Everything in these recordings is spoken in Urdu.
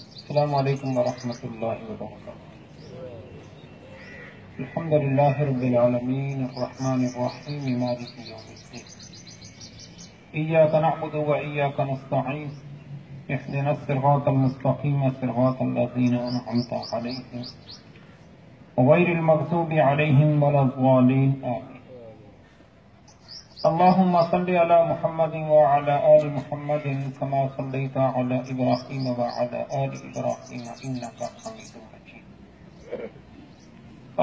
السلام علیکم ورحمۃ اللہ وبرکاتہ۔ الحمد للہ رب العالمین الرحمن الرحیم مالک یوم الدین، ایاک نعبد و ایاک نستعین، اهدنا الصراط المستقیم صراط الذین انعمت علیہم غیر المغضوب علیہم ولا الضالین آمین۔ اللهم صل على محمد وعلى آل محمد كما صليت على إبراهيم وعلى آل إبراهيم إنك حميد مجيد۔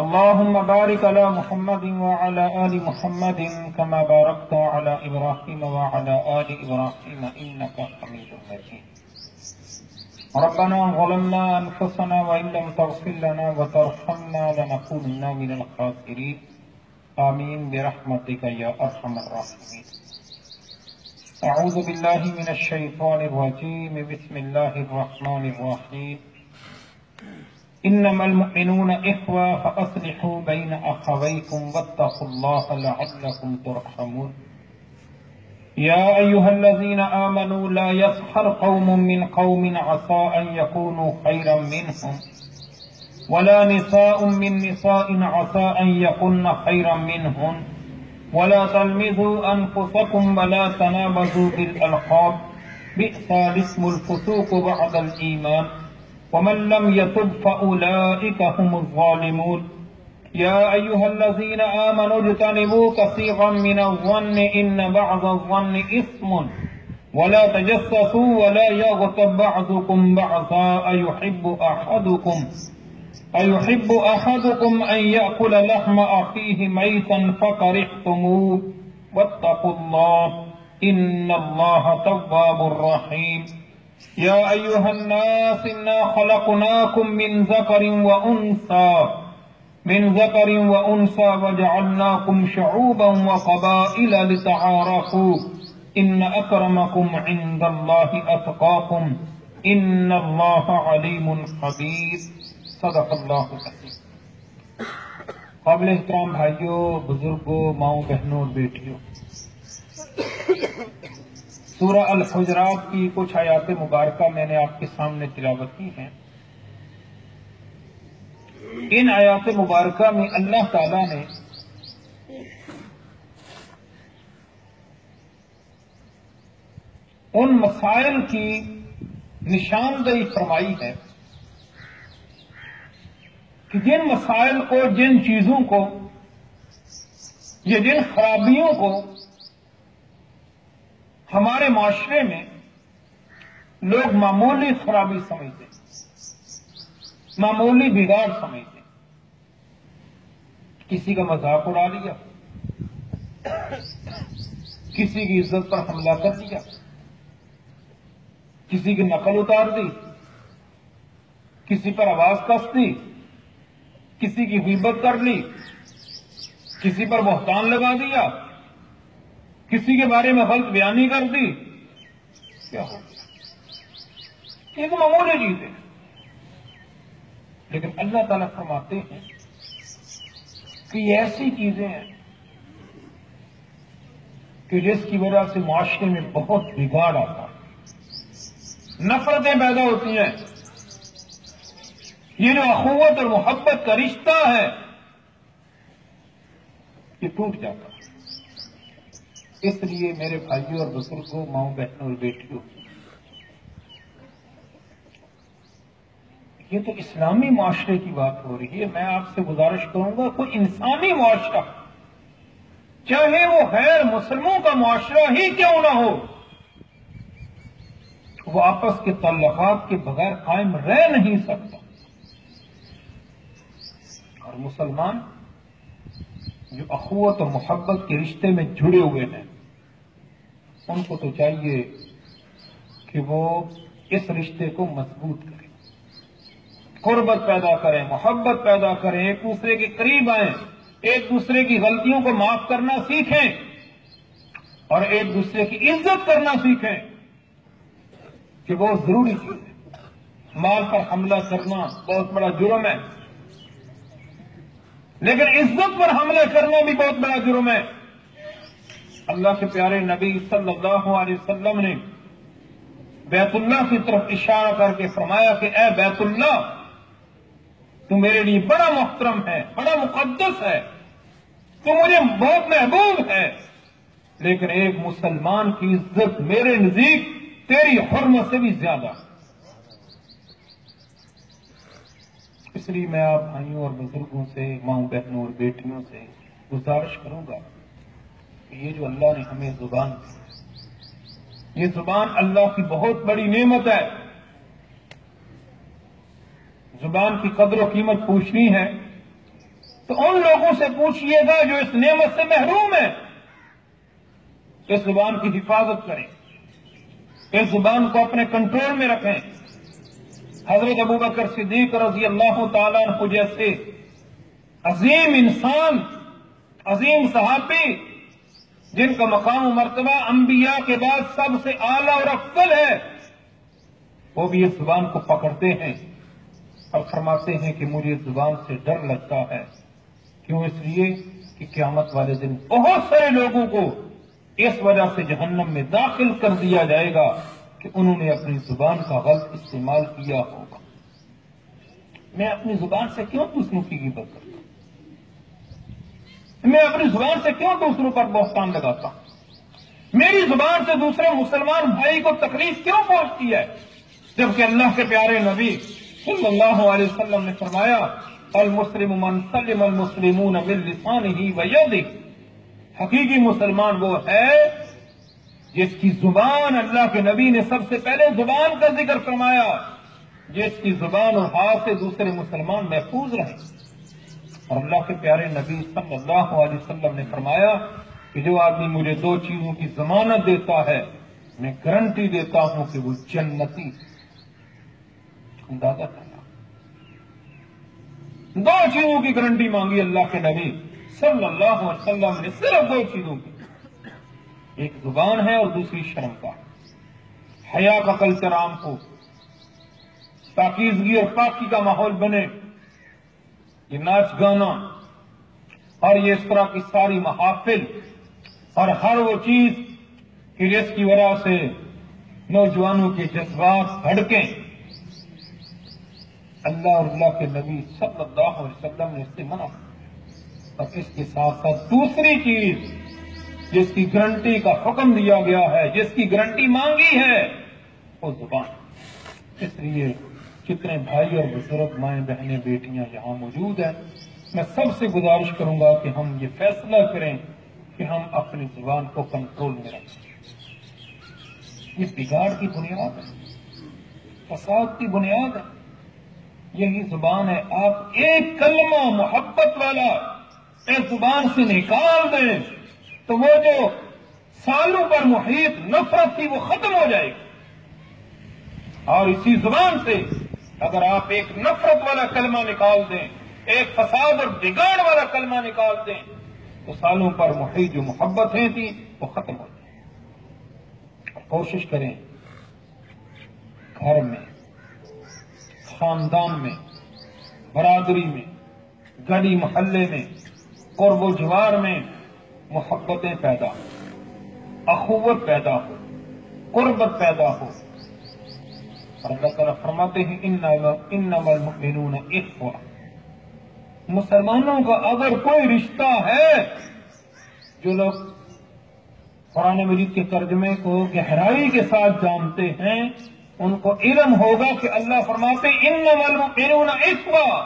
اللهم بارك على محمد وعلى آل محمد كما باركت على إبراهيم وعلى آل إبراهيم إنك حميد مجيد۔ ربنا ظلمنا أنفسنا وإن لم تغفر لنا وترحمنا لنكونن من الخاسرين، آمین برحمتک یا ارحم الراحمین۔ اعوذ باللہ من الشیطان الرجیم، بسم اللہ الرحمن الرحیم۔ انما المؤمنون اخوة فاصلحوا بین اخویکم واتقوا اللہ لعلکم ترحمون۔ یا ایہا الذین آمنوا لا یسخر قوم من قوم عسى ان یکونوا خیرا منہم ولا نساء من نساء عسى أن يكن خيرا منهن ولا تلمزوا أنفسكم ولا تنابزوا بالألقاب بئس الاسم الفسوق بعد الإيمان ومن لم يتب فأولئك هم الظالمون۔ يا أيها الذين آمنوا اجتنبوا كثيرا من الظن إن بعض الظن إثم ولا تجسسوا ولا يغتب بعضكم بعضا أيحب أحدكم أن يأكل لحم أخيه ميتا فكرهتموه واتقوا الله إن الله تواب رحيم۔ يا أيها الناس إنا خلقناكم من ذكر وأنثى وجعلناكم شعوبا وقبائل لتعارفوا إن أكرمكم عند الله أتقاكم إن الله عليم خبير۔ صدق اللہ العظیم۔ قابل احترام بھائیوں، بزرگوں، ماؤں، بہنوں اور بیٹیوں، سورہ الحجرات کی کچھ آیات مبارکہ میں نے آپ کے سامنے تلاوت کی ہیں۔ ان آیات مبارکہ میں اللہ تعالی نے ان مسائل کی نشاندہی فرمائی ہے کہ جن مسائل کو، جن چیزوں کو یا جن خرابیوں کو ہمارے معاشرے میں لوگ معمولی خرابی سمجھتے، معمولی بگاڑ سمجھتے، کسی کا مذاق اڑا لیا، کسی کی عزت پر حملہ کر دیا، کسی کی نقل اتار دی، کسی پر آواز کس دی، کسی کی غیبت کر لی، کسی پر بہتان لگا دیا، کسی کے بارے میں غلط بیانی کر دی، کیا ہو گیا؟ یہ تو معمولی چیز ہے۔ لیکن اللہ تعالیٰ فرماتے ہیں کہ یہ ایسی چیزیں ہیں کہ جس کی وجہ سے معاشرے میں بہت بگاڑ آتا ہے، نفرتیں پیدا ہوتی ہیں، یہ جو اخوت اور محبت کا رشتہ ہے یہ ٹوٹ جاتا ہے۔ اس لیے میرے بھائیوں اور بزرگوں، ماؤں، بہنوں اور بیٹیوں، یہ تو اسلامی معاشرے کی بات ہو رہی ہے۔ میں آپ سے گزارش کروں گا، کوئی انسانی معاشرہ، چاہے وہ غیر مسلموں کا معاشرہ ہی کیوں نہ ہو، وہ آپس کے تعلقات کے بغیر قائم رہ نہیں سکتا۔ اور مسلمان جو اخوت اور محبت کے رشتے میں جڑے ہوئے ہیں، ان کو تو چاہیے کہ وہ اس رشتے کو مضبوط کریں، قربت پیدا کریں، محبت پیدا کریں، ایک دوسرے کے قریب آئیں، ایک دوسرے کی غلطیوں کو معاف کرنا سیکھیں اور ایک دوسرے کی عزت کرنا سیکھیں، کہ بہت ضروری چیز ہے۔ مال پر حملہ کرنا بہت بڑا جرم ہے، لیکن عزت پر حملہ کرنا بھی بہت بڑا جرم ہے۔ اللہ کے پیارے نبی صلی اللہ علیہ وسلم نے بیت اللہ کی طرف اشارہ کر کے فرمایا کہ اے بیت اللہ، تو میرے لیے بڑا محترم ہے، بڑا مقدس ہے، تو مجھے بہت محبوب ہے، لیکن ایک مسلمان کی عزت میرے نزدیک تیری حرمت سے بھی زیادہ۔ اس لیے میں آپ بھائیوں اور بزرگوں سے، ماؤں بہنوں اور بیٹیوں سے گزارش کروں گا کہ یہ جو اللہ نے ہمیں زبان دی، یہ زبان اللہ کی بہت بڑی نعمت ہے۔ زبان کی قدر و قیمت پوچھنی ہے تو ان لوگوں سے پوچھئے گا جو اس نعمت سے محروم ہیں۔ اس زبان کی حفاظت کریں، اس زبان کو اپنے کنٹرول میں رکھیں۔ حضرت ابوبکر صدیق رضی اللہ تعالیٰ عنہ جیسے عظیم انسان، عظیم صحابی، جن کا مقام و مرتبہ انبیاء کے بعد سب سے اعلیٰ اور افضل ہے، وہ بھی اس زبان کو پکڑتے ہیں اور فرماتے ہیں کہ مجھے اس زبان سے ڈر لگتا ہے۔ کیوں؟ اس لیے کہ قیامت والے دن بہت سارے لوگوں کو اس وجہ سے جہنم میں داخل کر دیا جائے گا کہ انہوں نے اپنی زبان کا غلط استعمال کیا ہوگا۔ میں اپنی زبان سے کیوں دوسروں کی غیبت کرتا ہوں؟ میں اپنی زبان سے کیوں دوسروں پر بہتان لگاتا ہوں؟ میری زبان سے دوسرے مسلمان بھائی کو تکلیف کیوں پہنچتی ہے؟ جبکہ اللہ کے پیارے نبی صلی اللہ علیہ وسلم نے فرمایا، المسلم من سلم المسلمون من لسانہ ویدہ، حقیقی مسلمان وہ ہے جس کی زبان، اللہ کے نبی نے سب سے پہلے زبان کا ذکر فرمایا، جس کی زبان اور ہاتھ سے دوسرے مسلمان محفوظ رہیں۔ اور اللہ کے پیارے نبی صلی اللہ علیہ وسلم نے فرمایا کہ جو آدمی مجھے دو چیزوں کی ضمانت دیتا ہے، میں گارنٹی دیتا ہوں کہ وہ جنتی۔ اندازہ کرنا، دو چیزوں کی گارنٹی مانگی اللہ کے نبی صلی اللہ علیہ وسلم نے، صرف دو چیزوں کی، ایک زبان ہے اور دوسری شرم کا، حیا کا کلچر عام ہو، پاکیزگی اور پاکی کا ماحول بنے۔ یہ ناچ گانا اور یہ اس طرح کی ساری محافل اور ہر وہ چیز کہ جس کی وجہ سے نوجوانوں کے جذبات بھڑکیں، اللہ اور اللہ کے نبی صلی اللہ علیہ وسلم نے اس سے منع کیا۔ اور اس کے ساتھ ساتھ دوسری چیز جس کی گارنٹی کا حکم دیا گیا ہے، جس کی گارنٹی مانگی ہے، وہ زبان۔ اس لیے کتنے بھائی اور بزرگ، مائیں بہنیں بیٹیاں یہاں موجود ہیں، میں سب سے گزارش کروں گا کہ ہم یہ فیصلہ کریں کہ ہم اپنی زبان کو کنٹرول میں رکھیں۔ یہ بگاڑ کی بنیاد ہے، فساد کی بنیاد ہے، یہی زبان ہے۔ آپ ایک کلمہ محبت والا اس زبان سے نکال دیں تو وہ جو سالوں پر محیط نفرت تھی وہ ختم ہو جائے گی۔ اور اسی زبان سے اگر آپ ایک نفرت والا کلمہ نکال دیں، ایک فساد اور بگاڑ والا کلمہ نکال دیں، تو سالوں پر محیط جو محبتیں تھیں وہ ختم ہو جائیں۔ کوشش کریں گھر میں، خاندان میں، برادری میں، گلی محلے میں، قرب و جوار میں محبتیں پیدا ہو، اخوت پیدا ہو، قربت پیدا ہو۔ اور اللہ تعالیٰ فرماتے ہیں انما المؤمنون اخوہ، مسلمانوں کا اگر کوئی رشتہ ہے، جو لوگ قرآن مجید کے ترجمے کو گہرائی کے ساتھ جانتے ہیں ان کو علم ہوگا کہ اللہ فرماتے انما المؤمنون اخوہ،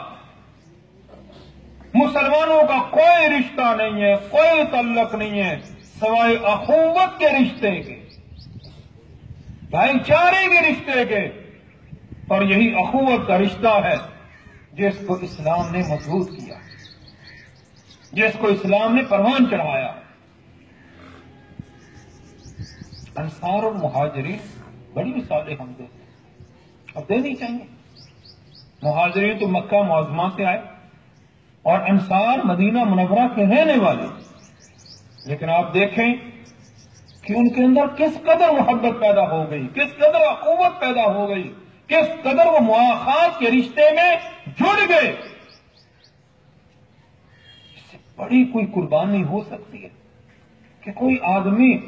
مسلمانوں کا کوئی رشتہ نہیں ہے، کوئی تعلق نہیں ہے سوائے اخوت کے رشتے کے، بھائی چارے کے رشتے کے۔ اور یہی اخوت کا رشتہ ہے جس کو اسلام نے مضبوط کیا، جس کو اسلام نے پروان چڑھایا۔ انصار اور مہاجرین بڑی مثالیں ہم دیتے ہیں، اب دینی چاہیے۔ مہاجرین تو مکہ معظمہ سے آئے اور انصار مدینہ منورہ کے رہنے والے، لیکن آپ دیکھیں کہ ان کے اندر کس قدر محبت پیدا ہو گئی، کس قدر اخوت پیدا ہو گئی، کس قدر وہ مواخات کے رشتے میں جڑ گئے۔ اس سے بڑی کوئی قربانی ہو سکتی ہے کہ کوئی آدمی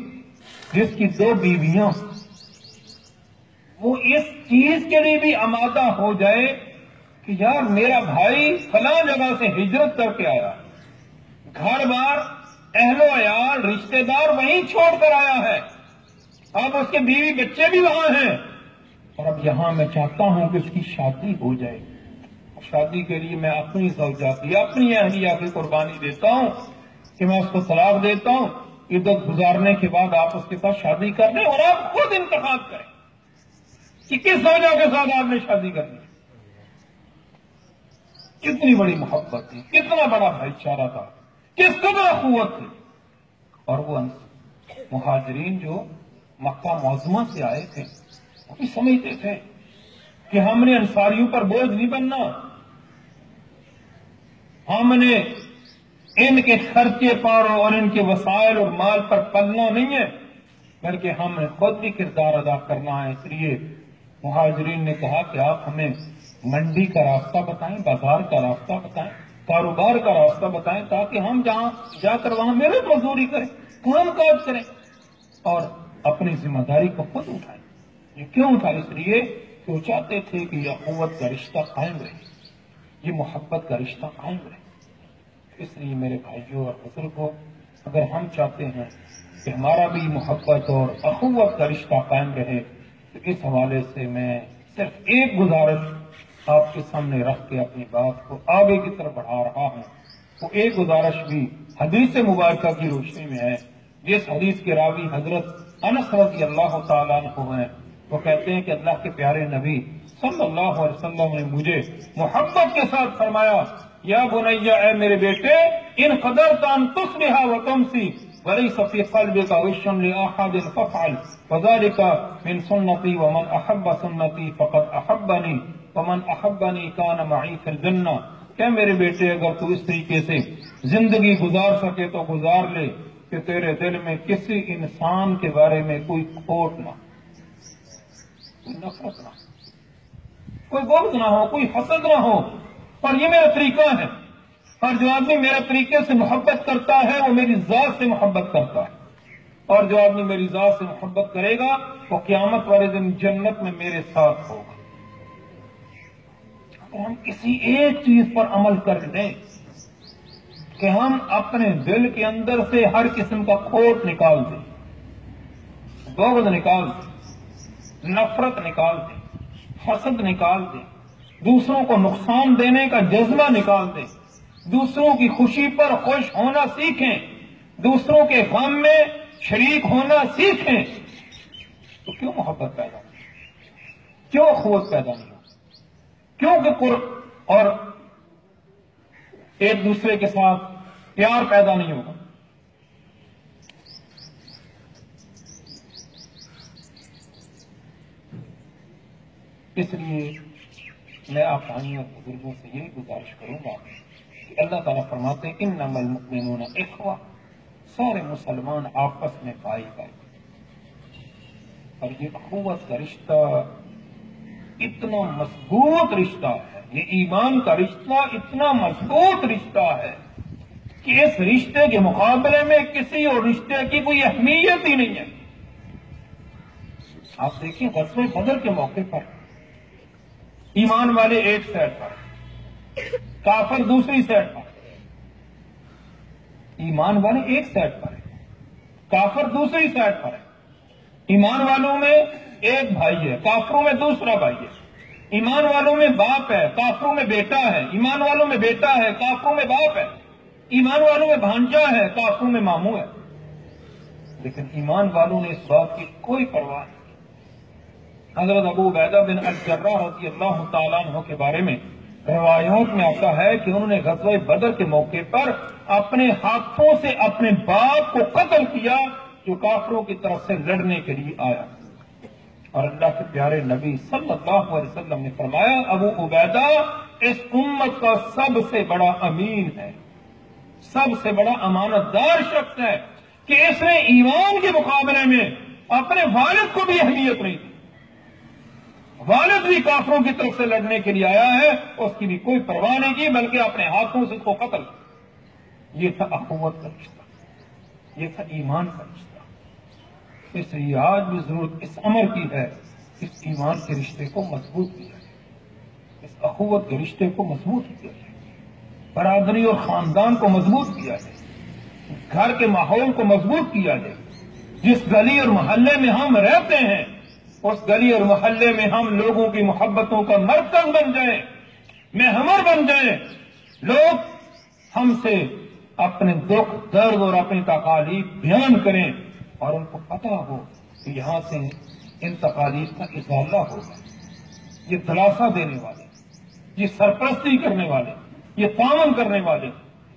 جس کی دو بیویاں وہ اس چیز کے لیے بھی آمادہ ہو جائے کہ یار میرا بھائی فلاں جگہ سے ہجرت کر کے آیا، گھر بار اہل و عیال رشتہ دار وہیں چھوڑ کر آیا ہے، اب اس کے بیوی بچے بھی وہاں ہیں، اور اب یہاں میں چاہتا ہوں کہ اس کی شادی ہو جائے۔ شادی کے لیے میں اپنی زوجہ کی، اپنی اہلیہ کی قربانی دیتا ہوں کہ میں اس کو طلاق دیتا ہوں، عدت گزارنے کے بعد آپ اس کے ساتھ شادی کر لیں اور آپ خود انتخاب کریں کہ کس زوجہ کے ساتھ آپ نے شادی کرنی ہے۔ کتنی بڑی محبت تھی، کتنا بڑا بھائی چارہ تھا، کس قدر اخوت تھی۔ اور وہ مہاجرین جو مکہ معظمہ سے آئے تھے وہ بھی سمجھتے تھے کہ ہم نے انصاریوں پر بوجھ نہیں بننا، ہم نے ان کے خرچے پر اور ان کے وسائل اور مال پر پلنا نہیں ہے، بلکہ ہم نے خود بھی کردار ادا کرنا ہے۔ اس لیے مہاجرین نے کہا کہ آپ ہمیں منڈی کا راستہ بتائیں، بازار کا راستہ بتائیں، کاروبار کا راستہ بتائیں، تاکہ ہم جہاں جا کر وہاں محنت مزدوری کریں، کام کاج کریں اور اپنی ذمہ داری کو خود اٹھائیں۔ یہ کیوں اٹھا؟ اس لیے کہ وہ چاہتے تھے کہ یہ اخوت کا رشتہ قائم رہے، یہ محبت کا رشتہ قائم رہے۔ اس لیے میرے بھائیوں اور بزرگوں، اگر ہم چاہتے ہیں کہ ہمارا بھی محبت اور اخوت کا رشتہ قائم رہے تو اس حوالے سے میں صرف ایک گزارش آپ کے سامنے رکھ کے اپنی بات کو آگے کی طرف بڑھا رہا ہوں۔ وہ ایک گزارش بھی حدیث مبارکہ کی روشنی میں ہے، جس حدیث کے راوی حضرت انس رضی اللہ تعالیٰ عنہ ہیں۔ وہ کہتے ہیں کہ اللہ کے پیارے نبی صلی اللہ علیہ وسلم نے مجھے محبت کے ساتھ فرمایا، یا بنیا، اے میرے بیٹے، ان قدرت ان تصبح وتمسی وليس في قلبك غش لأحد فافعل وذلك من سنتي ومن أحب سنتي فقد أحبني ومن أحبني كان معي في الجنة۔ کہ میرے بیٹے اگر تو اس طریقے سے زندگی گزار سکے تو گزار لے کہ تیرے دل میں کسی انسان کے بارے میں کوئی کھوٹ نہ، کوئی نفرت نہ، کوئی بغض نہ ہو، کوئی حسد نہ ہو، اور یہ میرا طریقہ ہے۔ اور جو آدمی میرے طریقے سے محبت کرتا ہے وہ میری ذات سے محبت کرتا ہے، اور جو آدمی میری ذات سے محبت کرے گا وہ قیامت والے دن جنت میں میرے ساتھ ہوگا۔ اگر ہم کسی ایک چیز پر عمل کر لیں کہ ہم اپنے دل کے اندر سے ہر قسم کا کھوٹ نکال دیں، بغض نکال دیں، نفرت نکال دیں، حسد نکال دیں، دوسروں کو نقصان دینے کا جذبہ نکال دیں، دوسروں کی خوشی پر خوش ہونا سیکھیں، دوسروں کے غم میں شریک ہونا سیکھیں، تو کیوں محبت پیدا نہیں؟ کیوں اخوت پیدا نہیں؟ کیوں کہ قرب اور ایک دوسرے کے ساتھ پیار پیدا نہیں ہوگا؟ اس لیے میں آپ بھائیوں اور بزرگوں سے یہی گزارش کروں گا کہ اللہ تعالیٰ فرماتے ہیں انما المؤمنون اخوہ، سارے مسلمان آپس میں بھائی بھائی، اور یہ اخوت کا رشتہ اتنا مضبوط رشتہ ہے، یہ ایمان کا رشتہ اتنا مضبوط رشتہ ہے کہ اس رشتے کے مقابلے میں کسی اور رشتے کی کوئی اہمیت ہی نہیں ہے۔ آپ دیکھیں غزوہ بدر کے موقع پر ایمان والے ایک سائڈ پر، کافر دوسری سائڈ پر، ایمان والے ایک سائڈ پر ہے، کافر دوسری سائڈ پر ہے۔ ایمان والوں میں ایک بھائی ہے، کافروں میں دوسرا بھائی ہے۔ ایمان والوں میں باپ ہے، کافروں میں بیٹا ہے۔ ایمان والوں میں بیٹا ہے، کافروں میں باپ ہے۔ ایمان والوں میں بھانجا ہے، کافروں میں ماموں ہے۔ لیکن ایمان والوں نے اس بات کی کوئی پرواہ نہیں۔ حضرت ابو عبیدہ بن الجراح رضی اللہ تعالیٰ عنہ کے بارے میں روایات میں آتا ہے کہ انہوں نے غزوہ بدر کے موقع پر اپنے ہاتھوں سے اپنے باپ کو قتل کیا جو کافروں کی طرف سے لڑنے کے لیے آیا، اور اللہ کے پیارے نبی صلی اللہ علیہ وسلم نے فرمایا ابو عبیدہ اس امت کا سب سے بڑا امین ہے، سب سے بڑا امانت دار شخص ہے کہ اس نے ایمان کے مقابلے میں اپنے والد کو بھی اہمیت نہیں دی، والد بھی کافروں کی طرف سے لڑنے کے لیے آیا ہے، اس کی بھی کوئی پرواہ نہیں کی بلکہ اپنے ہاتھوں سے اس کو قتل کیا۔ یہ تھا اخوت کا رشتہ، یہ تھا ایمان کا رشتہ۔ اس لیے آج بھی ضرورت اس امر کی ہے کہ اس ایمان کے رشتے کو مضبوط کیا جائے، اس اخوت کے رشتے کو مضبوط کیا جائے، برادری اور خاندان کو مضبوط کیا جائے، گھر کے ماحول کو مضبوط کیا جائے۔ جس گلی اور محلے میں ہم رہتے ہیں اس گلی اور محلے میں ہم لوگوں کی محبتوں کا مرکز بن جائیں، محور بن جائیں، لوگ ہم سے اپنے دکھ درد اور اپنی تکالیف بیان کریں اور ان کو پتہ ہو کہ یہاں سے ان تکالیف کا ازالہ ہوگا۔ یہ دلاسا دینے والے، یہ سرپرستی کرنے والے، یہ تعاون کرنے والے،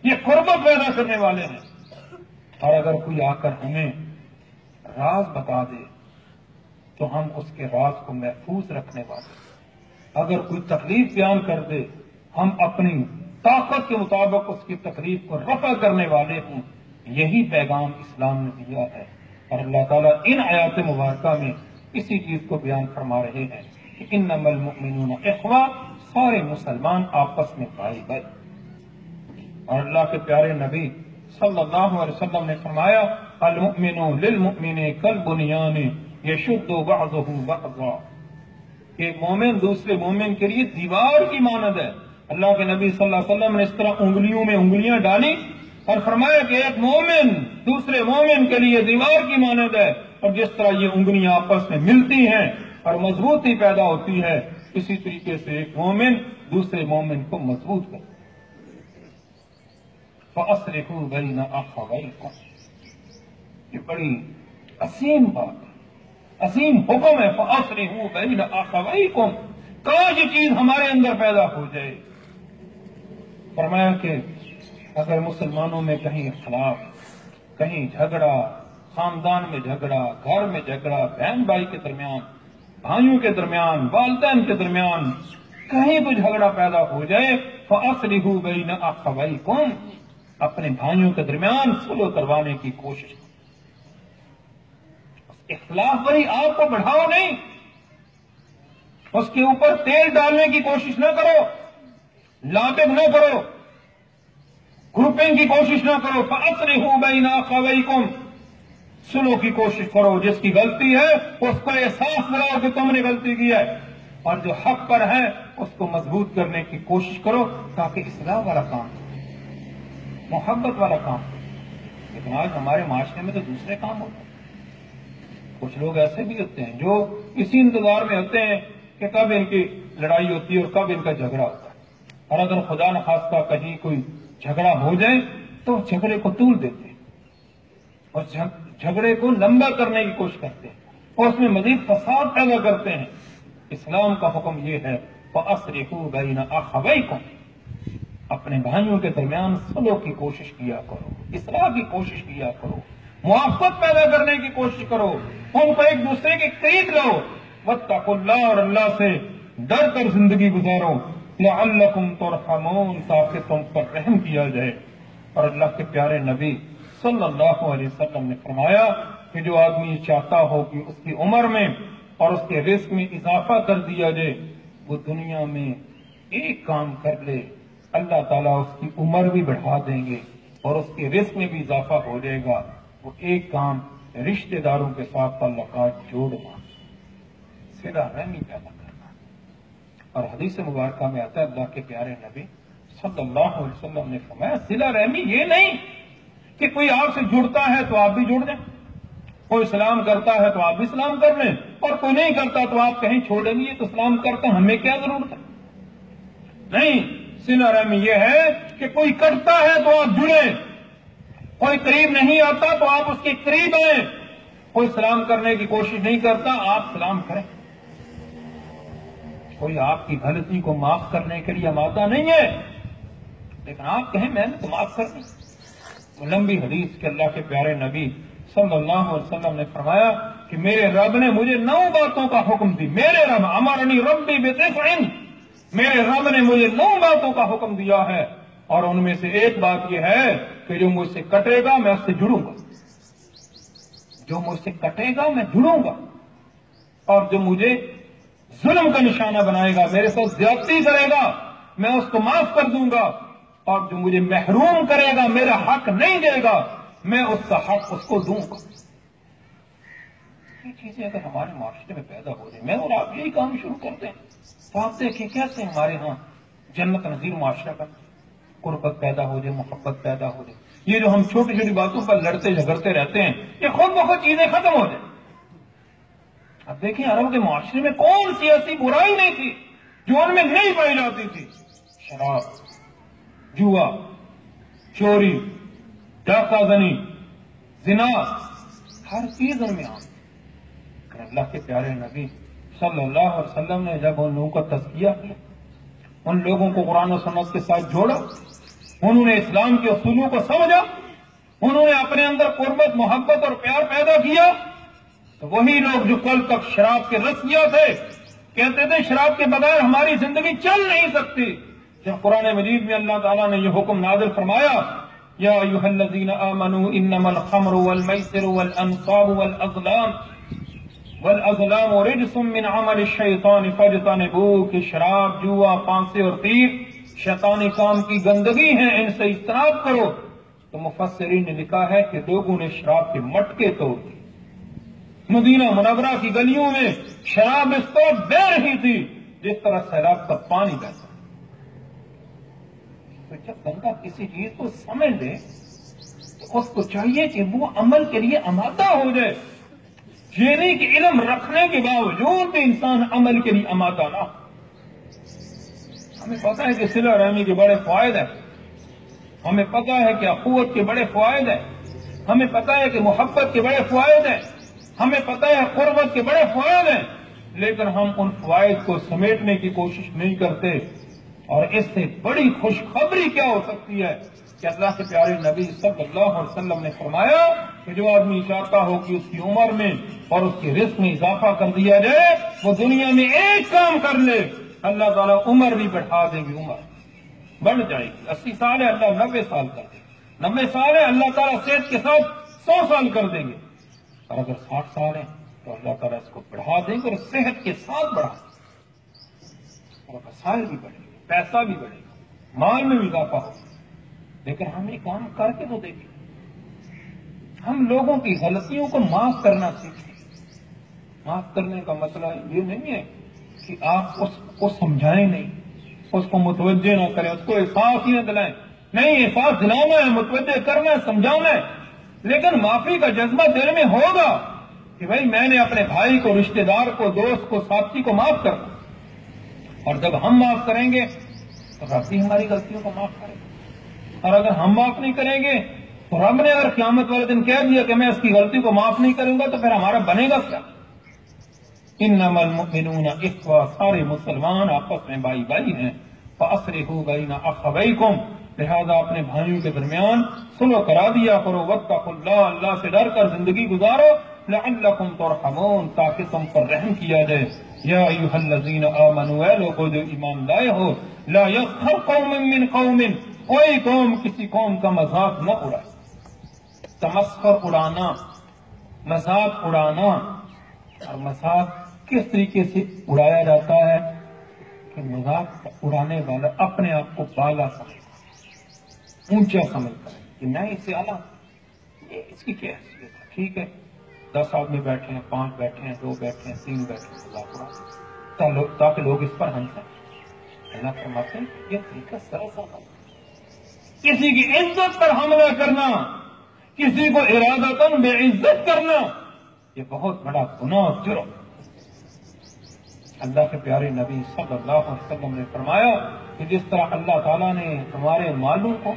یہ قربت پیدا کرنے والے ہیں۔ اور اگر کوئی آ کر ہمیں راز بتا دے تو ہم اس کے راز کو محفوظ رکھنے والے، اگر کوئی تکلیف بیان کر دے ہم اپنی طاقت کے مطابق اس کی تکلیف کو رفع کرنے والے ہوں۔ یہی پیغام اسلام نے دیا ہے، اور اللہ تعالیٰ ان آیات مبارکہ میں اسی چیز کو بیان فرما رہے ہیں کہ انما المؤمنون اخوہ، سارے مسلمان آپس میں بھائی بھائی۔ اور اللہ کے پیارے نبی صلی اللہ علیہ وسلم نے فرمایا المؤمن للمؤمن کالبنیان یشد بعضہ بعضا، کہ مومن دوسرے مومن کے لیے دیوار کی مانند ہے۔ اللہ کے نبی صلی اللہ علیہ وسلم نے اس طرح انگلیوں میں انگلیاں ڈالی اور فرمایا کہ ایک مومن دوسرے مومن کے لیے دیوار کی مانند ہے، اور جس طرح یہ انگلیاں آپس میں ملتی ہیں اور مضبوطی پیدا ہوتی ہے، اسی طریقے سے ایک مومن دوسرے مومن کو مضبوط کرتا ہے۔ فَأَصْلِحُوا بَيْنَ أَخَوَيْكُمْ، یہ بڑی عظیم بات ہے، عظیم حکم ہے۔ فَأَصْلِحُوا بَيْنَ أَخَوَيْكُمْ، کاش یہ چیز ہمارے اندر پیدا ہو جائے۔ فرمایا کہ اگر مسلمانوں میں کہیں اختلاف، کہیں جھگڑا، خاندان میں جھگڑا، گھر میں جھگڑا، بہن بھائی کے درمیان، بھائیوں کے درمیان، والدین کے درمیان کہیں کوئی جھگڑا پیدا ہو جائے، فَأَصْلِحُوا بَيْنَ أَخَوَيْكُمْ، اپنے بھائیوں کے درمیان صلح کروانے کی کوشش کرو۔ اختلاف بری آگ کو بڑھاؤ نہیں، اس کے اوپر تیل ڈالنے کی کوشش نہ کرو، لابق نہ کرو، گروپنگ کی کوشش نہ کرو۔ فَأَصْلِحُوا بَيْنَ أَخَوَيْكُمْ، صلح کی کوشش کرو، جس کی غلطی ہے اس کو احساس دلاؤ کہ تم نے غلطی کی ہے، اور جو حق پر ہے اس کو مضبوط کرنے کی کوشش کرو، تاکہ اصلاح والا کام ہو، محبت والا کام ہو۔ لیکن آج ہمارے معاشرے میں تو دوسرے کام ہوتے ہیں۔ کچھ لوگ ایسے بھی ہوتے ہیں جو اسی انتظار میں ہوتے ہیں کہ کب ان کی لڑائی ہوتی ہے اور کب ان کا جھگڑا ہوتا ہے، اور اگر خدا نخواستہ کہیں کوئی جھگڑا ہو جائے تو جھگڑے کو طول دیتے ہیں اور جھگڑے کو لمبا کرنے کی کوشش کرتے ہیں اور اس میں مزید فساد پیدا کرتے ہیں۔ اسلام کا حکم یہ ہے فَأَصْلِحُوا بَيْنَ أَخَوَيْكُمْ، اپنے بھائیوں کے درمیان صلح کی کوشش کیا کرو، اصلاح کی کوشش کیا کرو، موافقت پیدا کرنے کی کوشش کرو، ان کو ایک دوسرے کے قریب لاؤ۔ واتقوا اللہ، اور اللہ سے ڈر کر زندگی گزارو، لعلکم ترحمون، تاکہ تم پر رحم کیا جائے۔ اور اللہ کے پیارے نبی صلی اللہ علیہ وسلم نے فرمایا کہ جو آدمی چاہتا ہو کہ اس کی عمر میں اور اس کے رزق میں اضافہ کر دیا جائے، وہ دنیا میں ایک کام کر لے، اللہ تعالیٰ اس کی عمر بھی بڑھا دیں گے اور اس کے رزق میں بھی اضافہ ہو جائے گا۔ وہ ایک کام رشتہ داروں کے ساتھ تعلقات جوڑنا، صلہ رحمی پیدا کرنا۔ اور حدیث مبارکہ میں آتا ہے اللہ کے پیارے نبی صلی اللہ علیہ وسلم نے فرمایا صلہ رحمی یہ نہیں کہ کوئی آپ سے جڑتا ہے تو آپ بھی جڑ جائیں، کوئی سلام کرتا ہے تو آپ بھی سلام کر لیں، اور کوئی نہیں کرتا تو آپ کہیں چھوڑیں گے تو سلام کرتا ہمیں کیا ضرورت ہے۔ نہیں، صلہ رحمی یہ ہے کہ کوئی کرتا ہے تو آپ جڑیں، کوئی قریب نہیں آتا تو آپ اس کے قریب آئیں، کوئی سلام کرنے کی کوشش نہیں کرتا آپ سلام کریں، کوئی آپ کی غلطی کو معاف کرنے کے لیے آمادہ نہیں ہے، لیکن آپ کہیں میں نے تو معاف کر دی۔ وہ لمبی حدیث کے اللہ کے پیارے نبی صلی اللہ علیہ وسلم نے فرمایا کہ میرے رب نے مجھے 9 باتوں کا حکم دی، میرے رب امرنی ربی بتسع، میرے رب نے مجھے 9 باتوں کا حکم دیا ہے، اور ان میں سے ایک بات یہ ہے کہ جو مجھ سے کٹے گا میں اس سے جڑوں گا، جو مجھ سے کٹے گا میں جڑوں گا، اور جو مجھے ظلم کا نشانہ بنائے گا، میرے ساتھ زیادتی کرے گا، میں اس کو معاف کر دوں گا، اور جو مجھے محروم کرے گا، میرا حق نہیں دے گا، میں اس کا حق اس کو دوں گا۔ ایسی چیزیں اگر ہمارے معاشرے میں پیدا ہو جائیں، میں اور آپ یہی کام شروع کر دیں تو آپ دیکھیں کیسے ہمارے ہاں جنت نظیر معاشرہ کا قربت پیدا ہو جائے، محبت پیدا ہو جائے۔ یہ جو ہم چھوٹی چھوٹی باتوں پر لڑتے جھگڑتے رہتے ہیں، یہ خود بخود چیزیں ختم ہو جائیں۔ اب دیکھیں عرب کے معاشرے میں کون سی ایسی برائی نہیں تھی جو ان میں نہیں پائی جاتی تھی؟ شراب، جوا، چوری، ڈاکہ زنی، زنا، ہر چیز ان میں عام۔ اللہ کے پیارے نبی صلی اللہ علیہ وسلم نے جب ان لوگوں کا تزکیہ کیا، ان لوگوں کو قرآن و سنت کے ساتھ جوڑا، انہوں نے اسلام کے اصولوں کو سمجھا، انہوں نے اپنے اندر قربت، محبت اور پیار پیدا کیا، تو وہی لوگ جو کل تک شراب کے رسیہ تھے، کہتے تھے شراب کے بغیر ہماری زندگی چل نہیں سکتی، جب قرآن مجید میں اللہ تعالیٰ نے یہ حکم نازل فرمایا، یا ایھا الذین آمنوا انما الخمر والمیسر والانصاب والازلام رجس من عمل الشیطان فاجتنبوہ، کہ شراب، جوا، پانسے اور تیر شیطانی کام کی گندگی ہیں، ان سے اجتناب کرو۔ تو مفسرین نے لکھا ہے کہ لوگوں نے شراب کے مٹکے توڑ دیے، مدینہ منورہ کی گلیوں میں شراب اس طرح بہ رہی تھی جس طرح سیلاب کا پانی بہتا۔ تو جب بندہ کسی چیز کو سمجھ لے تو اس کو چاہیے کہ وہ عمل کے لیے آمادہ ہو جائے، یہ نہیں کہ علم رکھنے کے باوجود بھی انسان عمل کے لیے آمادہ نہ ہو۔ ہمیں پتہ ہے کہ صلہ رحمی کے بڑے فوائد ہیں، ہمیں پتہ ہے کہ اخوت کے بڑے فوائد ہیں، ہمیں پتہ ہے کہ محبت کے بڑے فوائد ہیں، ہمیں پتہ ہے قربت کے بڑے فوائد ہیں، لیکن ہم ان فوائد کو سمیٹنے کی کوشش نہیں کرتے۔ اور اس سے بڑی خوشخبری کیا ہو سکتی ہے کہ اللہ کے پیارے نبی صلی اللہ علیہ وسلم نے فرمایا کہ جو آدمی چاہتا ہو کہ اس کی عمر میں اور اس کے رزق میں اضافہ کر دیا جائے، وہ دنیا میں ایک کام کر لے، اللہ تعالیٰ عمر بھی بڑھا دیں گے، عمر بڑھ جائے گی۔ 80 سال ہے اللہ 90 سال کر دیں گے، 90 سال ہے اللہ تعالیٰ صحت کے ساتھ 100 سال کر دیں گے، اور اگر 60 سال ہے تو اللہ تعالیٰ اس کو بڑھا دیں گے اور صحت کے ساتھ بڑھا دیں گے، اور وسائل بھی بڑھیں گے، پیسہ بھی بڑھے گا، مال میں بھی اضافہ ہوگا۔ لیکن ہم یہ کام کر کے تو دیکھیں، ہم لوگوں کی غلطیوں کو معاف کرنا سیکھیں۔ معاف کرنے کا مطلب یہ نہیں ہے کہ آپ اس کو سمجھائیں نہیں، اس کو متوجہ نہ کریں، اس کو احساس ہی نہ دلائیں، نہیں، احساس دلانا ہے، متوجہ کرنا ہے، سمجھانا ہے، لیکن معافی کا جذبہ دل میں ہوگا کہ بھائی میں نے اپنے بھائی کو، رشتہ دار کو، دوست کو، ساتھی کو معاف کرنا، اور جب ہم معاف کریں گے تو رب بھی ہماری غلطیوں کو معاف کرے گا، اور اگر ہم معاف نہیں کریں گے تو رب نے اگر قیامت والے دن کہہ دیا کہ میں اس کی غلطی کو معاف نہیں کروں گا تو پھر ہمارا بنے گا کیا؟ انما المؤمنون اخوہ، سارے مسلمان آپس میں بھائی بھائی ہیں، فاصلحوا بین اخویکم، لہذا اپنے بھائیوں کے درمیان صلح کرا دیا کرو، واتقوا اللہ، اللہ سے ڈر کر زندگی گزارو، لعلکم ترحمون، تاکہ تم پر رحم کیا جائے۔ یا ایھا الذین آمنوا، اے لوگوں جو ایمان لائے ہو، لا یسخر قوم من قوم، کوئی قوم کسی قوم کا مذاق نہ اڑائے۔ تمسخر اڑانا، مذاق اڑانا، اور مذاق کس طریقے سے اڑایا جاتا ہے کہ مذاق اڑانے والا اپنے آپ کو بالا سمجھتا، اونچا سمجھتا ہے کہ میں اس سے اعلیٰ، یہ اس کی کیا حیثیت ہے؟ ٹھیک ہے، 10 آدمی بیٹھے ہیں، 5 بیٹھے ہیں، 2 بیٹھے ہیں، 3 بیٹھے ہیں، مذاق اڑا تاکہ لوگ اس پر ہنسیں۔ اللہ فرماتے ہیں یہ طریقہ سراسر غلط ہے۔ کسی کی عزت پر حملہ کرنا، کسی کو ارادتاً بے عزت کرنا، یہ بہت بڑا گناہ اور جرم۔ اللہ کے پیارے نبی صلی اللہ علیہ وسلم نے فرمایا کہ جس طرح اللہ تعالیٰ نے تمہارے مالوں کو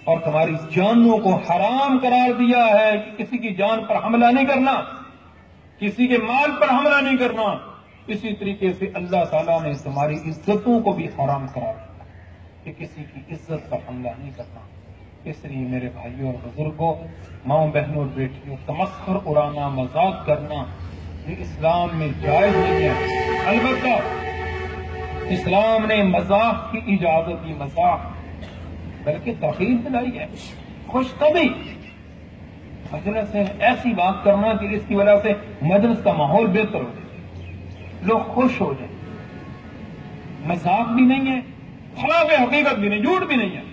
اور تمہاری جانوں کو حرام قرار دیا ہے کہ کسی کی جان پر حملہ نہیں کرنا، کسی کے مال پر حملہ نہیں کرنا، اسی طریقے سے اللہ تعالیٰ نے تمہاری عزتوں کو بھی حرام قرار دیا کہ کسی کی عزت پر حملہ نہیں کرنا۔ اس لیے میرے بھائیوں اور بزرگوں، ماؤں بہنوں اور بیٹیوں، تمسخر اڑانا، مذاق کرنا یہ اسلام میں جائز نہیں ہے۔ البتہ اسلام نے مذاق کی اجازت دی، مذاق بلکہ ترغیب دلائی ہے، خوش طبعی مجلس سے ایسی بات کرنا کہ جس کی وجہ سے مجلس کا ماحول بہتر ہو جائے، لوگ خوش ہو جائیں۔ مذاق بھی نہیں ہے، خلاف حقیقت بھی نہیں، جھوٹ بھی نہیں ہے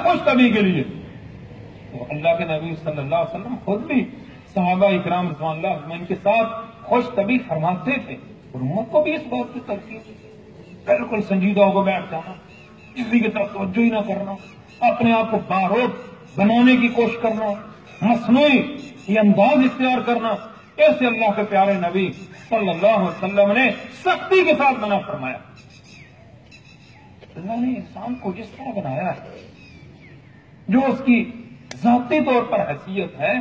خوش طبعی کے لیے۔ تو اللہ کے نبی صلی اللہ علیہ وسلم خود بھی صحابہ اکرام رضوان اللہ اجمعین کے ساتھ خوش طبی فرماتے تھے، اور امت کو بھی اس بات کی تلقین، بالکل سنجیدہ ہو کر بیٹھ جانا، کسی کی طرف توجہ ہی نہ کرنا، اپنے آپ کو بارود بنانے کی کوشش کرنا، مصنوعی یہ انداز اختیار کرنا، ایسے اللہ کے پیارے نبی صلی اللہ علیہ وسلم نے سختی کے ساتھ منع فرمایا۔ اللہ نے انسان کو جس طرح بنایا ہے، جو اس کی ذاتی طور پر حیثیت ہے،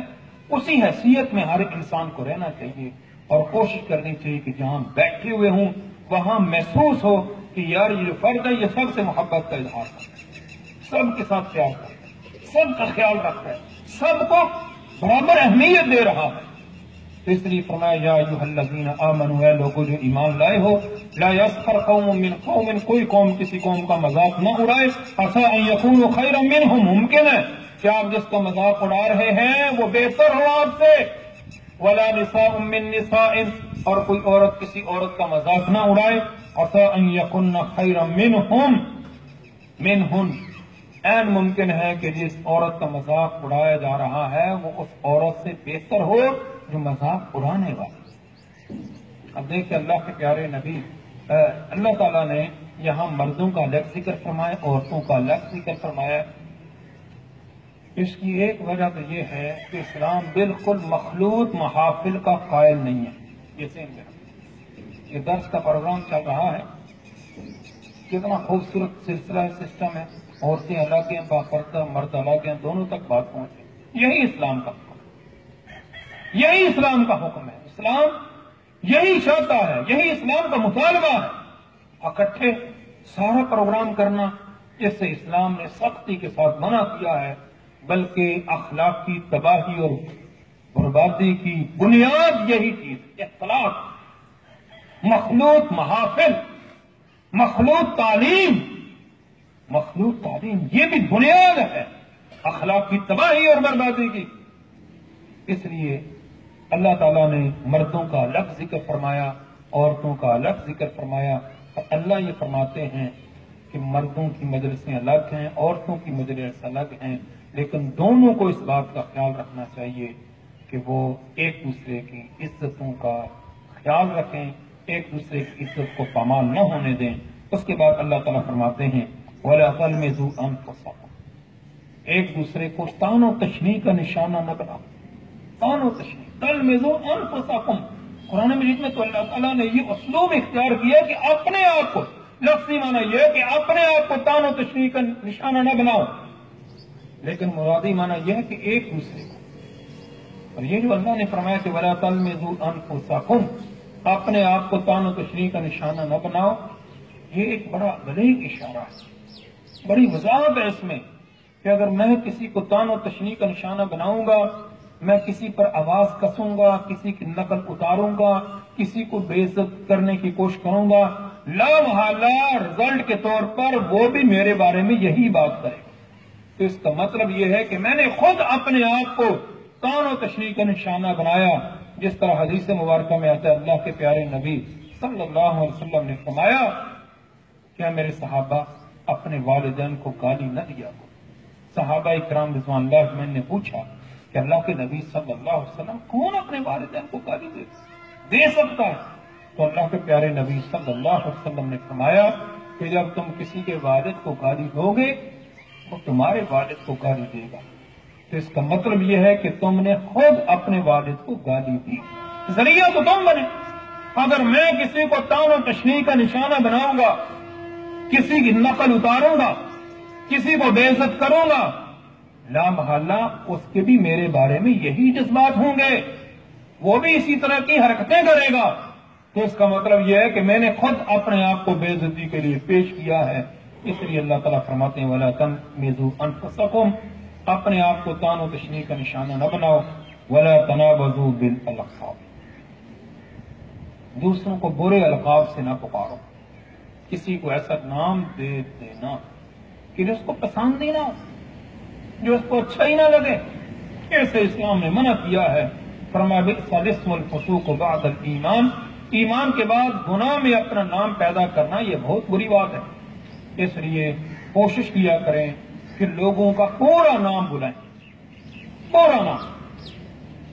اسی حیثیت میں ہر انسان کو رہنا چاہیے، اور کوشش کرنی چاہیے کہ جہاں بیٹھے ہوئے ہوں وہاں محسوس ہو کہ یار یہ جو فرد ہے یہ سب سے محبت کا اظہار کرتا ہے، سب کے ساتھ پیار کرتا ہے، سب کا خیال رکھتا ہے، سب کو برابر اہمیت دے رہا ہے۔ تو اس لیے فرمایا یا ایھا الذین آمنوا، اے لوگو جو ایمان لائے ہو، لا یسخر قوم من قوم، کوئی قوم کسی قوم کا مذاق نہ اڑائے، عسیٰ ان یکونوا خیرا منہم، ممکن ہے کہ آپ جس کا مذاق اڑا رہے ہیں وہ بہتر ہو آپ سے، ولا نساء من نساء، اور کوئی عورت کسی عورت کا مذاق نہ اڑائے، عسیٰ ان یکن خیرا منہم، منہن، این ممکن ہے کہ جس عورت کا مذاق اڑایا جا رہا ہے وہ اس عورت سے بہتر ہو جو مذاق اڑانے والی۔ اب دیکھیں اللہ کے پیارے نبی اللہ تعالیٰ نے یہاں مردوں کا الگ ذکر فرمایا، عورتوں کا الگ ذکر فرمایا۔ اس کی ایک وجہ تو یہ ہے کہ اسلام بالکل مخلوط محافل کا قائل نہیں ہے۔ یہ درس کا پروگرام چل رہا ہے، کتنا خوبصورت سلسلہ سسٹم ہے، عورتیں الگ ہیں، باپردہ مرد الگ ہیں، دونوں تک بات پہنچے، یہی اسلام کا حکم ہے، یہی اسلام کا حکم ہے، اسلام یہی چاہتا ہے، یہی اسلام کا مطالبہ ہے۔ اکٹھے سارا پروگرام کرنا، اس سے اسلام نے سختی کے ساتھ منع کیا ہے، بلکہ اخلاقی تباہی اور بربادی کی بنیاد یہی چیز اختلاط، مخلوط محافل، مخلوط تعلیم، یہ بھی بنیاد ہے اخلاق کی تباہی اور بربادی کی۔ اس لیے اللہ تعالیٰ نے مردوں کا الگ ذکر فرمایا، عورتوں کا الگ ذکر فرمایا، اور اللہ یہ فرماتے ہیں کہ مردوں کی مجلسیں الگ ہیں، عورتوں کی مجلس الگ ہیں، لیکن دونوں کو اس بات کا خیال رکھنا چاہیے کہ وہ ایک دوسرے کی عزتوں کا خیال رکھیں، ایک دوسرے کی عزت کو پامال نہ ہونے دیں۔ اس کے بعد اللہ تعالیٰ فرماتے ہیں وَلَا تَلْمِزُوا أَنفُسَكُمْ، ایک دوسرے کو طعن و تشنیع کا نشانہ نہ بناؤ، طعن و تشنیع، تَلْمِزُوا أَنفُسَكُمْ، قرآن مجید میں تو اللہ تعالیٰ نے یہ اسلوب اختیار کیا کہ اپنے آپ کو، لفظی معنی یہ ہے کہ اپنے آپ کو طعن و تشنیع کا نشانہ نہ بناؤ، لیکن مرادی معنی یہ ہے کہ ایک دوسرے کو، اور یہ جو اللہ نے فرمایا کہ وَلَا تَلْمِزُوا أَنفُسَكُمْ، اپنے آپ کو طعن و تشنیع کا نشانہ نہ بناؤ، یہ ایک بڑا بلیغ اشارہ ہے، بڑی وضاحت ہے اس میں کہ اگر میں کسی کو طعن و تشنیع کا نشانہ بناؤں گا، میں کسی پر آواز کسوں گا، کسی کی نقل اتاروں گا، کسی کو بے عزت کرنے کی کوشش کروں گا، لا محالہ رزلٹ کے طور پر وہ بھی میرے بارے میں یہی بات کرے گا۔ تو اس کا مطلب یہ ہے کہ میں نے خود اپنے آپ کو طعن و تشنیع کا نشانہ بنایا، جس طرح حدیث مبارکہ میں آتا ہے اللہ کے پیارے نبی صلی اللہ علیہ وسلم نے فرمایا کیا میرے صحابہ اپنے والدین کو گالی نہ دیا کرو۔ صحابہ اکرام رضوان اللہ اجمعین نے پوچھا کہ اللہ کے نبی صلی اللہ علیہ وسلم کون اپنے والدین کو گالی دے سکتا ہے؟ تو اللہ کے پیارے نبی صلی اللہ علیہ وسلم نے فرمایا کہ جب تم کسی کے والد کو گالی دو گے وہ تمہارے والد کو گالی دے گا، تو اس کا مطلب یہ ہے کہ تم نے خود اپنے والد کو گالی دی، ذریعہ تو تم بنے۔ اگر میں کسی کو طعن و تشنیع کا نشانہ بناؤں گا، کسی کی نقل اتاروں گا، کسی کو بے عزت کروں گا، لا محالہ اس کے بھی میرے بارے میں یہی جذبات ہوں گے، وہ بھی اسی طرح کی حرکتیں کرے گا۔ تو اس کا مطلب یہ ہے کہ میں نے خود اپنے آپ کو بے عزتی کے لیے پیش کیا ہے۔ اس لیے اللہ تعالیٰ فرماتے ہیں وَلَا تَلْمِزُوا أَنفُسَكُمْ، اپنے آپ کو طعن و تشنیع کا نشانہ نہ بناؤ، وَلَا تَنَابَزُوا بِالْأَلْقَابِ، دوسروں کو برے القاب سے نہ پکارو، کسی کو ایسا نام دے دینا کہ جو اس کو پسند ہی نہ ہو، جو اس کو اچھا ہی نہ لگے، ایسے اسلام نے منع کیا ہے۔ فرمایا بئس الاسم الفسوق بعد الایمان، ایمان کے بعد گناہ میں اپنا نام پیدا کرنا یہ بہت بری بات ہے۔ اس لیے کوشش کیا کریں کہ لوگوں کا پورا نام بلائیں، پورا نام،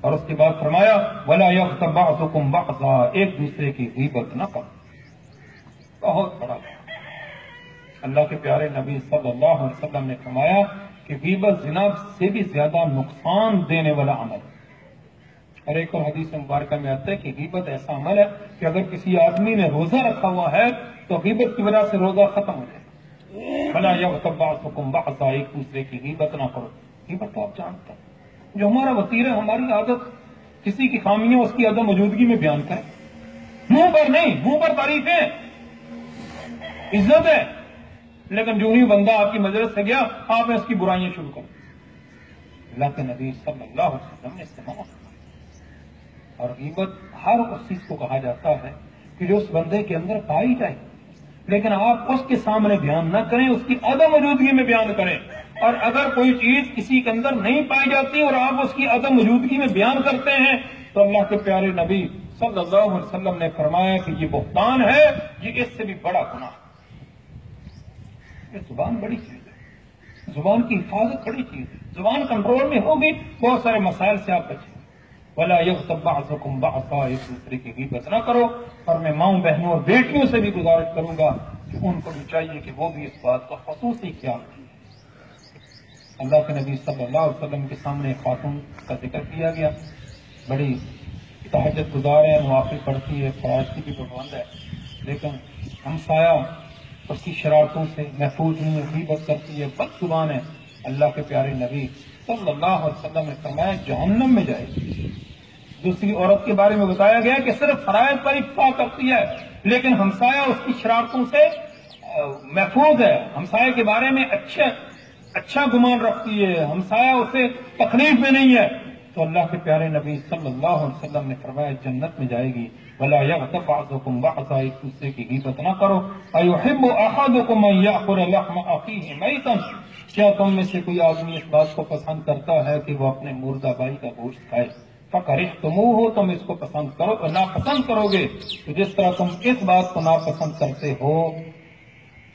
اور اس کے بعد فرمایا وَلَا يَغْتَبْ بَعْضُكُمْ بَعْضًا، ایک دوسرے کی غیبت نہ کرو. بہت بڑا بات. اللہ کے پیارے نبی صلی اللہ علیہ وسلم نے فرمایا کہ غیبت زنا سے بھی زیادہ نقصان دینے والا عمل ہے. اور ایک اور حدیث مبارکہ میں آتا ہے کہ غیبت ایسا عمل ہے کہ اگر کسی آدمی نے روزہ رکھا ہوا ہے تو غیبت کی وجہ سے روزہ ختم ہو جائے. بھلا یغتب بعضکم بعضا، ایک دوسرے کی غیبت نہ کرو. غیبت تو آپ جانتے ہیں جو ہمارا وتیرہ ہے، ہماری عادت کسی کی خامیاں اس کی عدم موجودگی میں بیان کریں. منہ پر نہیں، منہ پر تعریفیں، عزت ہے، لیکن جو ہی بندہ آپ کی مجلس سے گیا آپ نے اس کی برائیاں شروع کر دی. اللہ کے نبی صلی اللہ علیہ وسلم نے استعمال کیا. اور غیبت ہر اس چیز کو کہا جاتا ہے کہ جو اس بندے کے اندر پائی جائے لیکن آپ اس کے سامنے بیان نہ کریں، اس کی عدم موجودگی میں بیان کریں. اور اگر کوئی چیز کسی کے اندر نہیں پائی جاتی اور آپ اس کی عدم موجودگی میں بیان کرتے ہیں تو اللہ کے پیارے نبی صلی اللہ علیہ وسلم نے فرمایا کہ یہ بہتان ہے، یہ اس سے بھی بڑا گناہ. یہ زبان بڑی چیز ہے، زبان کی حفاظت بڑی چیز ہے. زبان کنٹرول میں ہوگی بہت سارے مسائل سے آپ بچیں. وَلَا يَغْتَبْ بَعْضُكُمْ بَعْضًا، ایک دوسرے کی غیبت نہ کرو. اور میں ماؤں بہنوں اور بیٹیوں سے بھی گزارش کروں گا کہ ان کو بھی چاہیے کہ وہ بھی اس بات کا خصوصی خیال رکھیں. اللہ کے نبی صلی اللہ علیہ وسلم کے سامنے خاتون کا ذکر کیا گیا، بڑی تہجد گزار ہے، نوافل پڑھتی ہے، فرائض کی بھی پابند ہے، لیکن ہمسایہ اس کی شرارتوں سے محفوظ نہیں ہے، غیبت کرتی ہے، بد زبان ہے. اللہ کے پیارے نبی صلی اللہ علیہ وسلم نے فرمایا جہنم میں جائے گی. دوسری عورت کے بارے میں بتایا گیا کہ صرف فرائض پر اکتفا کرتی ہے لیکن ہمسایہ اس کی شرارتوں سے محفوظ ہے، ہمسایہ کے بارے میں اچھا گمان رکھتی ہے، ہمسایہ اسے تکلیف میں نہیں ہے، تو اللہ کے پیارے نبی صلی اللہ علیہ وسلم نے فرمایا جنت میں جائے گی. وَلَا يَغْتَبْ بَعْضُكُمْ بَعْضًا، ایک دوسرے کی غیبت نہ کرو. أَيُحِبُّ أَحَدُكُمْ أَن يَأْكُلَ لَحْمَ أَخِيهِ مَيْتًا، کیا تم میں سے کوئی آدمی اس بات کو پسند کرتا ہے کہ وہ اپنے مردہ بھائی کا گوشت کھائے؟ فَكَرِهْتُمُوهُ، تم اس کو پسند کرو اور ناپسند کرو گے. تو جس طرح تم اس بات کو ناپسند کرتے ہو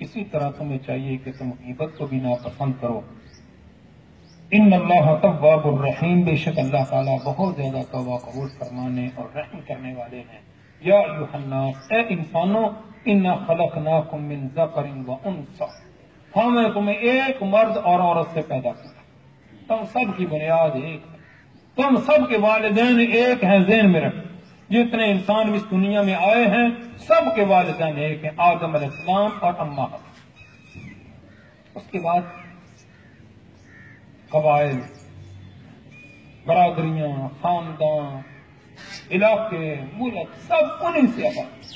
اسی طرح تمہیں چاہیے کہ تم غیبت کو بھی ناپسند کرو. ان اللہ تواب الرحیم، بے شک اللہ تعالیٰ بہت زیادہ توبہ قبول فرمانے اور رحم کرنے والے ہیں. یا ایھا الناس، اے انسانوں، انا خلقناکم من ذکر و انثی، ہم نے تمہیں ایک مرد اور عورت سے پیدا کیا. تم سب کی بنیاد ایک ہے، تم سب کے والدین ایک ہیں. ذہن میں رکھیں جتنے انسان اس دنیا میں آئے ہیں سب کے والدین ایک ہیں، آدم علیہ السلام اور اماں. اس کے بعد قبائل، برادریاں، خاندان، علاقے، ملک سب انہیں سے آباد.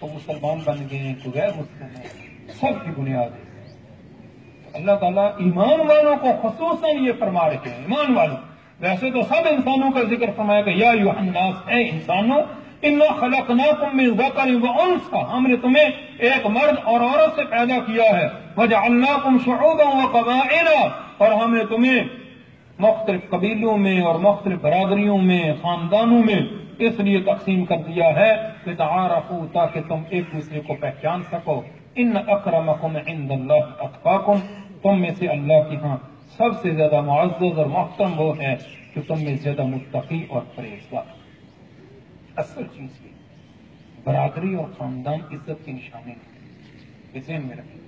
تو مسلمان بن گئے تو غیر مسلم ہیں، سب کی بنیاد ہے. اللہ تعالیٰ ایمان والوں کو خصوصاً یہ فرما رہے ہیں، ایمان والوں. ویسے تو سب انسانوں کا ذکر فرمایا کہ یا ایھا الناس، اے انسانوں، انا خلقناکم من ذکر و انثی، ہم نے تمہیں ایک مرد اور عورت سے پیدا کیا ہے. وجعلناکم شعوبا وقبائل، اور ہم نے تمہیں مختلف قبیلوں میں اور مختلف برادریوں میں، خاندانوں میں اس لیے تقسیم کر دیا ہے کہ تعارفوا، تاکہ تم ایک دوسرے کو پہچان سکو. ان اکرمکم عند اللہ اتقاکم، تم میں سے اللہ کی ہاں سب سے زیادہ معزز اور محترم وہ ہے کہ تم میں زیادہ متقی اور پرہیزگار. اصل چیز یہ برادری اور خاندان عزت کی نشانی نہیں ہے، ذہن میں رکھیں.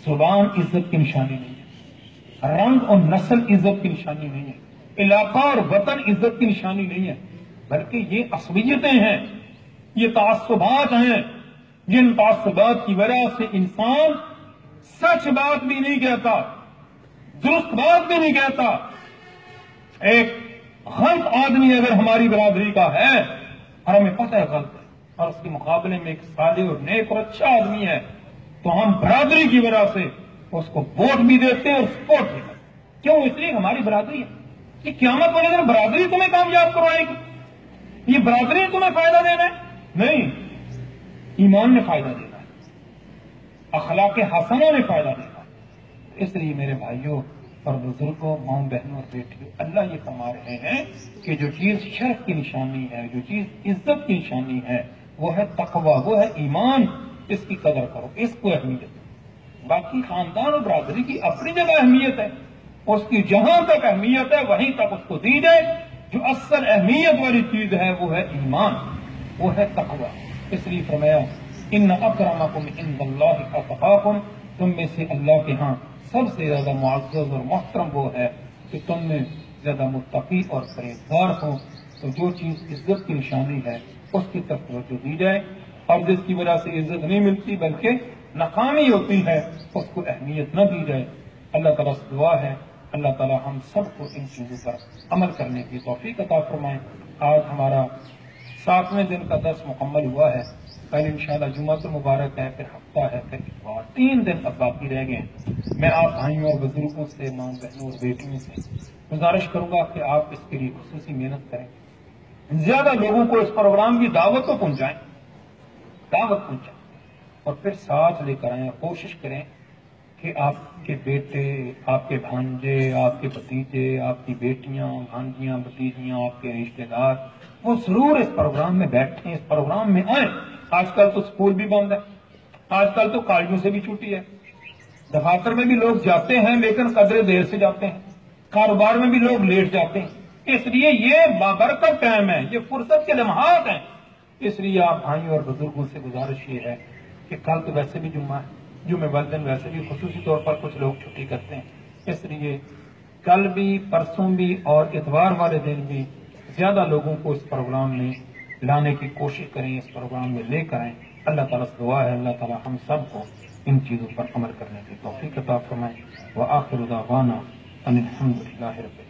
زبان عزت کی نشانی نہیں ہے، رنگ اور نسل عزت کی نشانی نہیں ہے، علاقہ اور وطن عزت کی نشانی نہیں ہے، بلکہ یہ عصبیتیں ہیں، یہ تعصبات ہیں جن تعصبات کی وجہ سے انسان سچ بات بھی نہیں کہتا، درست بات بھی نہیں کہتا. ایک غلط آدمی اگر ہماری برادری کا ہے اور ہمیں پتہ ہے غلط ہے، اور اس کے مقابلے میں ایک صالح اور نیک اور اچھا آدمی ہے، تو ہم برادری کی وجہ سے اس کو ووٹ بھی دیتے ہیں اور سپورٹ بھی کرتے ہیں. کیوں؟ اس لیے ہماری برادری ہے. یہ قیامت والے دن برادری تمہیں کامیاب کروائے گی، یہ برادری تمہیں فائدہ دینا ہے نہیں، ایمان نے فائدہ دینا ہے، اخلاق حسنہ نے فائدہ دینا ہے. اس لیے میرے بھائیوں اور بزرگوں، ماؤں بہنوں اور بیٹیوں، اللہ یہ فرما رہے ہیں کہ جو چیز شرف کی نشانی ہے، جو چیز عزت کی نشانی ہے، وہ ہے تقوی، وہ ہے ایمان. اس کی قدر کرو، اس کو اہمیت ہے. باقی خاندان اور برادری کی اپنی جگہ اہمیت ہے، اس کی جہاں تک اہمیت ہے وہیں تک اس کو دی جائے، جو اصل اہمیت والی چیز ہے وہ ہے ایمان، وہ ہے تقوی۔ اس لیے فرمایا ان اکرمکم عند اللہ اتقاکم، تم میں سے اللہ کے ہاں سب سے زیادہ معزز اور محترم وہ ہے کہ تم میں زیادہ متقی اور پرہیزگار ہو۔ تو جو چیز عزت کی نشانی ہے اس کی طرف توجہ دی جائے، اور جس کی وجہ سے عزت نہیں ملتی بلکہ ناکامی ہوتی ہے اس کو اہمیت نہ دی جائے۔ اللہ تعالیٰ سے دعا ہے اللہ تعالیٰ ہم سب کو ان چیزوں پر عمل کرنے کی توفیق عطا فرمائے۔ آج ہمارا 7ویں دن کا درس مکمل ہوا ہے، کل انشاءاللہ جمعہ المبارک ہے، پھر ہفتہ ہے، پھر اتوار، 3 دن اب باقی رہ گئے ہیں۔ میں آپ بھائیوں اور بزرگوں سے، ماں بہنوں اور بیٹیوں سے گزارش کروں گا کہ آپ اس کے لیے خصوصی محنت کریں، زیادہ لوگوں کو اس پروگرام کی دعوت کو پہنچائیں، اور پھر ساتھ لے کر آئیں، کوشش کریں کہ آپ کے بیٹے، آپ کے بھانجے، آپ کے بھتیجے، آپ کی بیٹیاں، بھانجیاں، بھتیجیاں، آپ کے رشتے دار وہ ضرور اس پروگرام میں بیٹھیں، اس پروگرام میں آئیں۔ آج کل تو اسکول بھی بند ہے، آج کل تو کالجوں سے بھی چھٹی ہے، دفاتر میں بھی لوگ جاتے ہیں لیکن قدرے دیر سے جاتے ہیں، کاروبار میں بھی لوگ لیٹ جاتے ہیں۔ اس لیے یہ بابرکت ٹائم ہے، یہ فرصت کے لمحات ہیں۔ اس لیے آپ بھائیوں اور بزرگوں سے گزارش یہ ہے کہ کل تو ویسے بھی جمعہ ہے، جمعہ والے دن ویسے بھی خصوصی طور پر کچھ لوگ چھٹی کرتے ہیں، اس لیے کل بھی، پرسوں بھی اور اتوار والے دن بھی زیادہ لوگوں کو اس پروگرام میں لانے کی کوشش کریں، اس پروگرام میں لے کر آئیں۔ اللہ تعالیٰ سے دعا ہے اللہ تعالیٰ ہم سب کو ان چیزوں پر عمل کرنے کی توفیق عطا فرمائے۔ وآخر دعوانا ان الحمد للہ رب العالمین۔